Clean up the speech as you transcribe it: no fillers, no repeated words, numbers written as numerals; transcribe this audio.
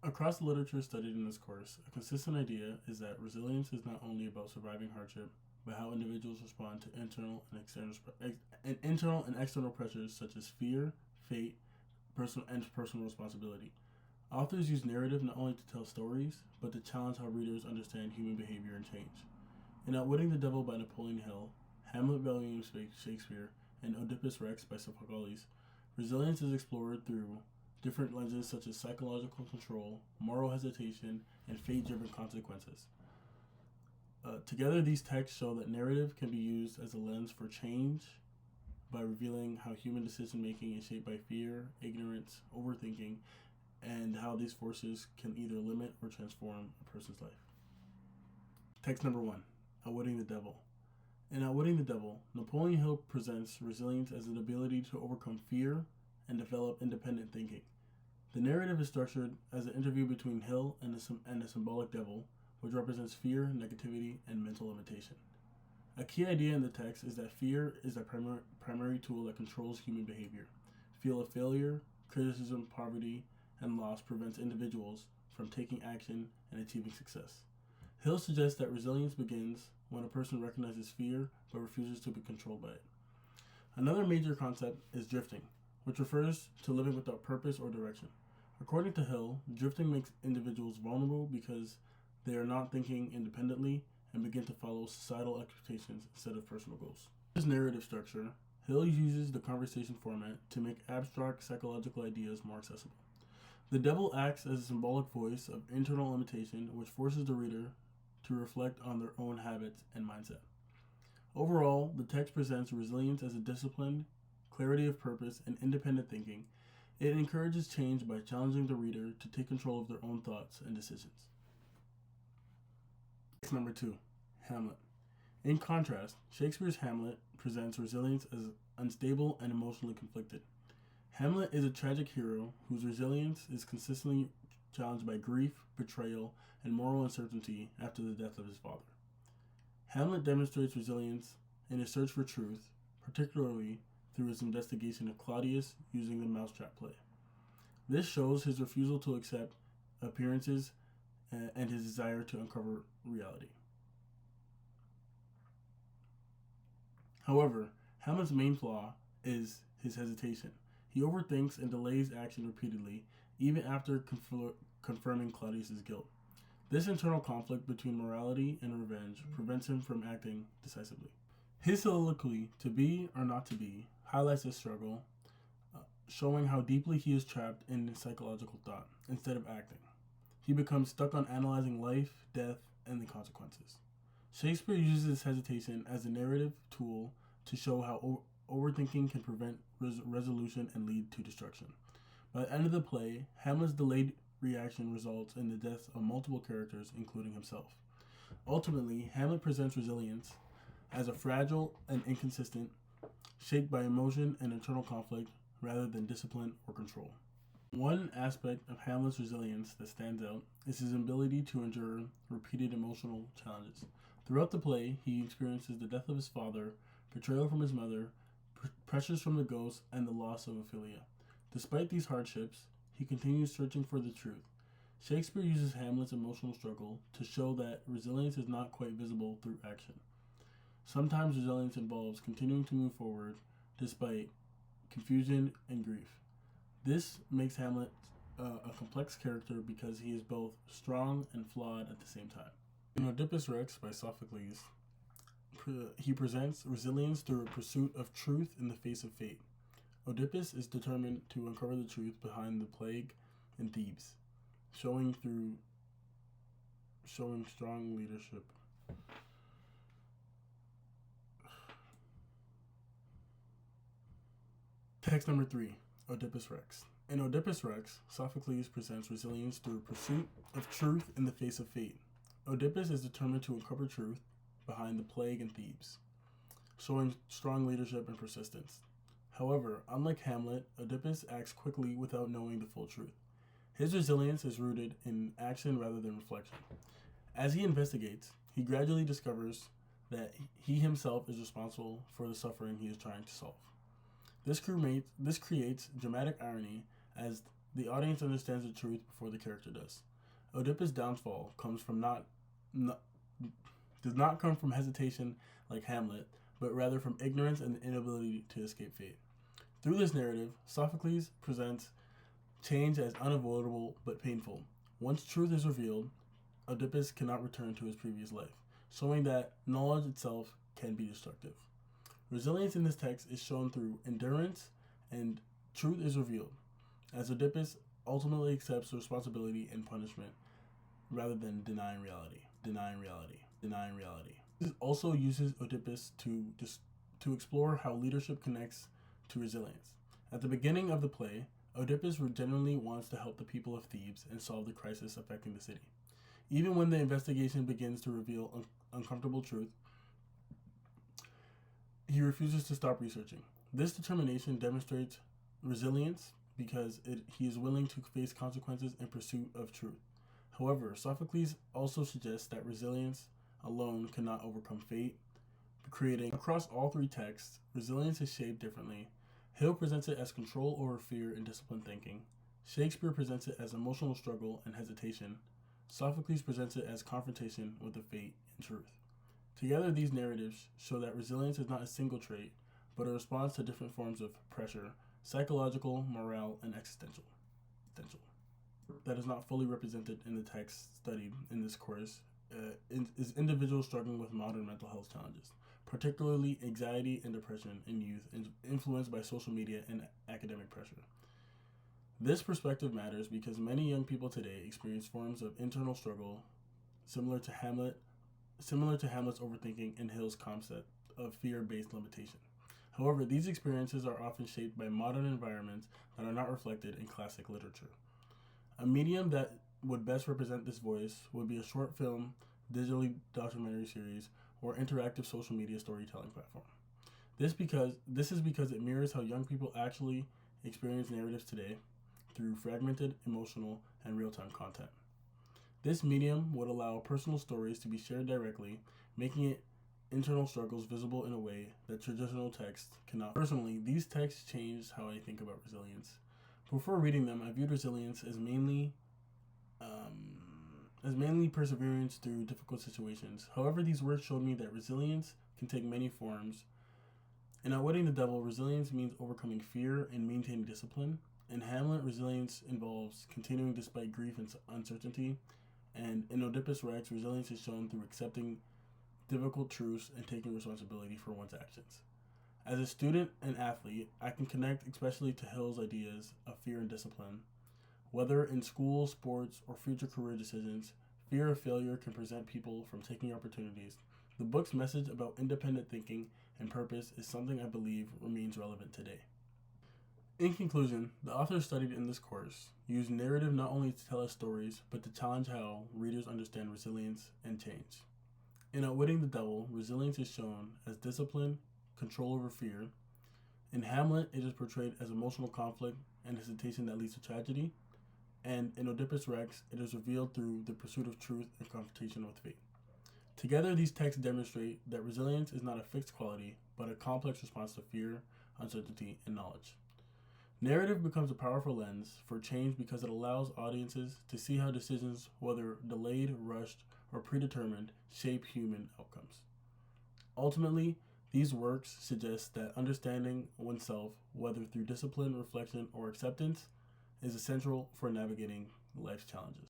Across the literature studied in this course, a consistent idea is that resilience is not only about surviving hardship, but how individuals respond to internal and external pressures such as fear, fate, personal responsibility. Authors use narrative not only to tell stories, but to challenge how readers understand human behavior and change. In Outwitting the Devil by Napoleon Hill, Hamlet by William Shakespeare, and Oedipus Rex by Sophocles, resilience is explored through different lenses such as psychological control, moral hesitation, and fate-driven consequences. Together, these texts show that narrative can be used as a lens for change by revealing how human decision-making is shaped by fear, ignorance, overthinking, and how these forces can either limit or transform a person's life. Text number 1, Outwitting the Devil. In Outwitting the Devil, Napoleon Hill presents resilience as an ability to overcome fear and develop independent thinking. The narrative is structured as an interview between Hill and a symbolic devil, which represents fear, negativity, and mental limitation. A key idea in the text is that fear is a primary tool that controls human behavior. Feel of failure, criticism, poverty, and loss prevents individuals from taking action and achieving success. Hill suggests that resilience begins when a person recognizes fear but refuses to be controlled by it. Another major concept is drifting, which refers to living without purpose or direction. According to Hill, drifting makes individuals vulnerable because they are not thinking independently and begin to follow societal expectations instead of personal goals. In his narrative structure, Hill uses the conversation format to make abstract psychological ideas more accessible. The devil acts as a symbolic voice of internal limitation, which forces the reader to reflect on their own habits and mindset. Overall, the text presents resilience as a discipline, clarity of purpose, and independent thinking. It encourages change by challenging the reader to take control of their own thoughts and decisions. Text number 2, Hamlet. In contrast, Shakespeare's Hamlet presents resilience as unstable and emotionally conflicted. Hamlet is a tragic hero whose resilience is consistently challenged by grief, betrayal, and moral uncertainty after the death of his father. Hamlet demonstrates resilience in his search for truth, particularly through his investigation of Claudius using the mousetrap play. This shows his refusal to accept appearances and his desire to uncover reality. However, Hamlet's main flaw is his hesitation. He overthinks and delays action repeatedly, even after confirming Claudius's guilt. This internal conflict between morality and revenge prevents him from acting decisively. His soliloquy, To Be or Not to Be, highlights this struggle, showing how deeply he is trapped in psychological thought instead of acting. He becomes stuck on analyzing life, death, and the consequences. Shakespeare uses this hesitation as a narrative tool to show how overthinking can prevent resolution and lead to destruction. By the end of the play, Hamlet's delayed reaction results in the deaths of multiple characters, including himself. Ultimately, Hamlet presents resilience as a fragile and inconsistent, shaped by emotion and internal conflict rather than discipline or control. One aspect of Hamlet's resilience that stands out is his ability to endure repeated emotional challenges. Throughout the play, he experiences the death of his father, betrayal from his mother, pressures from the ghost, and the loss of Ophelia. Despite these hardships, he continues searching for the truth. Shakespeare uses Hamlet's emotional struggle to show that resilience is not quite visible through action. Sometimes resilience involves continuing to move forward despite confusion and grief. This makes Hamlet a complex character because he is both strong and flawed at the same time. In Oedipus Rex by Sophocles, he presents resilience through a pursuit of truth in the face of fate. Oedipus is determined to uncover the truth behind the plague in Thebes, showing strong leadership. Text number 3, Oedipus Rex. In Oedipus Rex, Sophocles presents resilience through a pursuit of truth in the face of fate. Oedipus is determined to uncover truth behind the plague in Thebes, showing strong leadership and persistence. However, unlike Hamlet, Oedipus acts quickly without knowing the full truth. His resilience is rooted in action rather than reflection. As he investigates, he gradually discovers that he himself is responsible for the suffering he is trying to solve. This creates dramatic irony as the audience understands the truth before the character does. Oedipus' downfall does not come from hesitation like Hamlet, but rather from ignorance and the inability to escape fate. Through this narrative, Sophocles presents change as unavoidable but painful. Once truth is revealed, Oedipus cannot return to his previous life, showing that knowledge itself can be destructive. Resilience in this text is shown through endurance, and truth is revealed, as Oedipus ultimately accepts responsibility and punishment rather than denying reality. This also uses Oedipus to explore how leadership connects to resilience. At the beginning of the play, Oedipus genuinely wants to help the people of Thebes and solve the crisis affecting the city. Even when the investigation begins to reveal uncomfortable truth, he refuses to stop researching. This determination demonstrates resilience because he is willing to face consequences in pursuit of truth. However, Sophocles also suggests that resilience alone cannot overcome fate, creating across all three texts, resilience is shaped differently. Hill presents it as control over fear and disciplined thinking. Shakespeare presents it as emotional struggle and hesitation. Sophocles presents it as confrontation with the fate and truth. Together, these narratives show that resilience is not a single trait, but a response to different forms of pressure, psychological, morale, and existential. That is not fully represented in the text studied in this course is individuals struggling with modern mental health challenges, particularly anxiety and depression in youth, influenced by social media and academic pressure. This perspective matters because many young people today experience forms of internal struggle similar to Hamlet's overthinking and Hill's concept of fear-based limitation. However, these experiences are often shaped by modern environments that are not reflected in classic literature. A medium that would best represent this voice would be a short film, digitally documentary series, or interactive social media storytelling platform. This is because it mirrors how young people actually experience narratives today through fragmented, emotional, and real-time content. This medium would allow personal stories to be shared directly, making it internal struggles visible in a way that traditional text cannot. Personally, these texts changed how I think about resilience. Before reading them, I viewed resilience as mainly perseverance through difficult situations. However, these works showed me that resilience can take many forms. In Outwitting the Devil, resilience means overcoming fear and maintaining discipline. In Hamlet, resilience involves continuing despite grief and uncertainty. And in Oedipus Rex, resilience is shown through accepting difficult truths and taking responsibility for one's actions. As a student and athlete, I can connect especially to Hill's ideas of fear and discipline. Whether in school, sports, or future career decisions, fear of failure can prevent people from taking opportunities. The book's message about independent thinking and purpose is something I believe remains relevant today. In conclusion, the authors studied in this course used narrative not only to tell us stories, but to challenge how readers understand resilience and change. In Outwitting the Devil, resilience is shown as discipline, control over fear. In Hamlet, it is portrayed as emotional conflict and hesitation that leads to tragedy. And in Oedipus Rex, it is revealed through the pursuit of truth and confrontation with fate. Together, these texts demonstrate that resilience is not a fixed quality, but a complex response to fear, uncertainty, and knowledge. Narrative becomes a powerful lens for change because it allows audiences to see how decisions, whether delayed, rushed, or predetermined, shape human outcomes. Ultimately, these works suggest that understanding oneself, whether through discipline, reflection, or acceptance, is essential for navigating life's challenges.